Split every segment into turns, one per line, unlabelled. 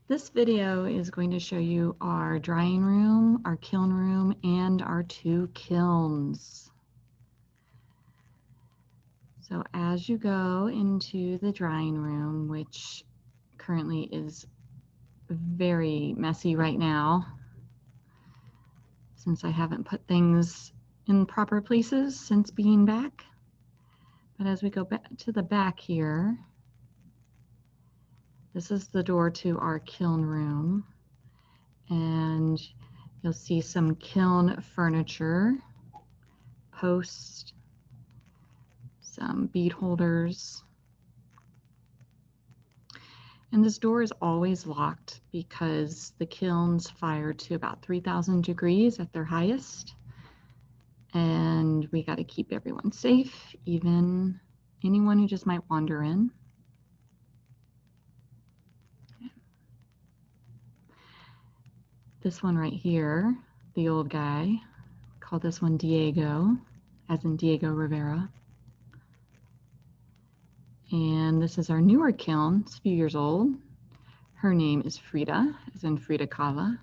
This video is going to show you our drying room, our kiln room, and our two kilns. So as you go into the drying room, which currently is very messy right now, since I haven't put things in proper places since being back. But as we go back to the back here, this is the door to our kiln room, and you'll see some kiln furniture, posts, some bead holders. And this door is always locked because the kilns fire to about 3,000 degrees at their highest. And we got to keep everyone safe, even anyone who just might wander in. This one right here, the old guy, call this one Diego, as in Diego Rivera. And this is our newer kiln. It's a few years old. Her name is Frida, as in Frida Kahlo.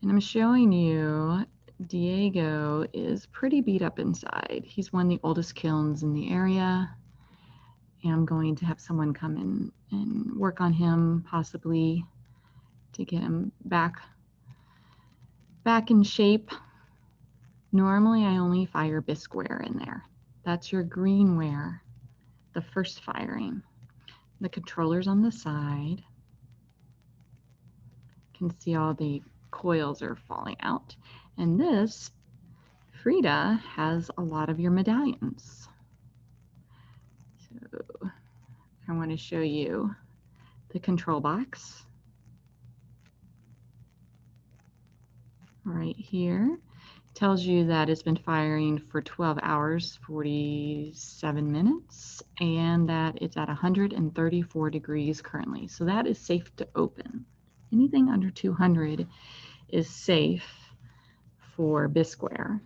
And I'm showing you Diego is pretty beat up inside. He's one of the oldest kilns in the area. And I'm going to have someone come in and work on him, possibly to get him back in shape. Normally I only fire bisqueware in there. That's your greenware, the first firing. The controller's on the side. You can see all the coils are falling out. And this, Frida, has a lot of your medallions. So I want to show you the control box right here. Tells you that it's been firing for 12 hours, 47 minutes, and that it's at 134 degrees currently. So that is safe to open. Anything under 200 is safe for bisqueware.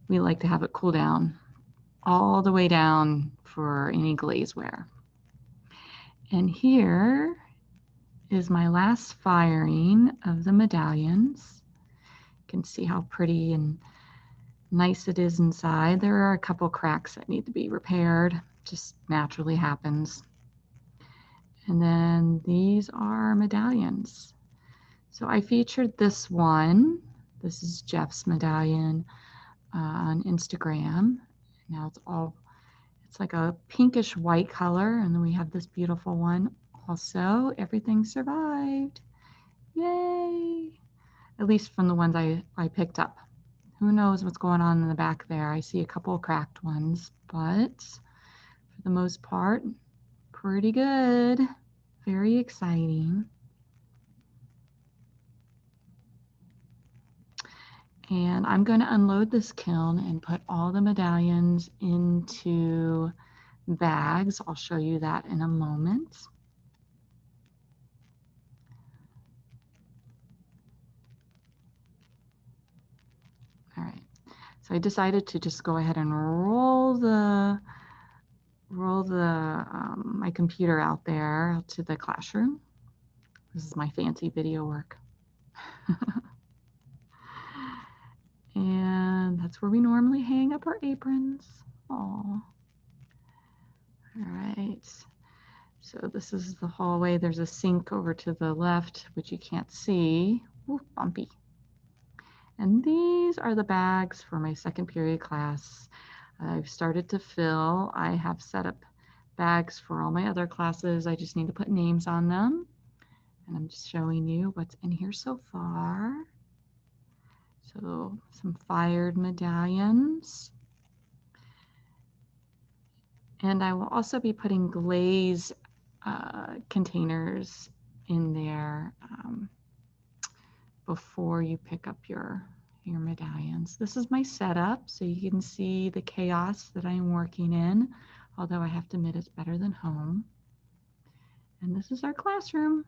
We like to have it cool down all the way down for any glazeware. And here is my last firing of the medallions. You can see how pretty and nice it is inside. There are a couple cracks that need to be repaired, just naturally happens. And then these are medallions. So I featured this one. This is Jeff's medallion on Instagram. Now it's like a pinkish white color, and then we have this beautiful one also. Everything survived. Yay! At least from the ones I picked up. Who knows what's going on in the back there? I see a couple of cracked ones, but for the most part, pretty good. Very exciting. And I'm going to unload this kiln and put all the medallions into bags. I'll show you that in a moment. All right, so I decided to just go ahead and roll my computer out there to the classroom. This is my fancy video work. And that's where we normally hang up our aprons. All right, so this is the hallway. There's a sink over to the left, which you can't see. Ooh, bumpy. And these are the bags for my second period class. I've started to fill. I have set up bags for all my other classes. I just need to put names on them. And I'm just showing you what's in here so far. So some fired medallions. And I will also be putting glaze containers in there before you pick up your medallions. This is my setup, so you can see the chaos that I'm working in, although I have to admit it's better than home. And this is our classroom.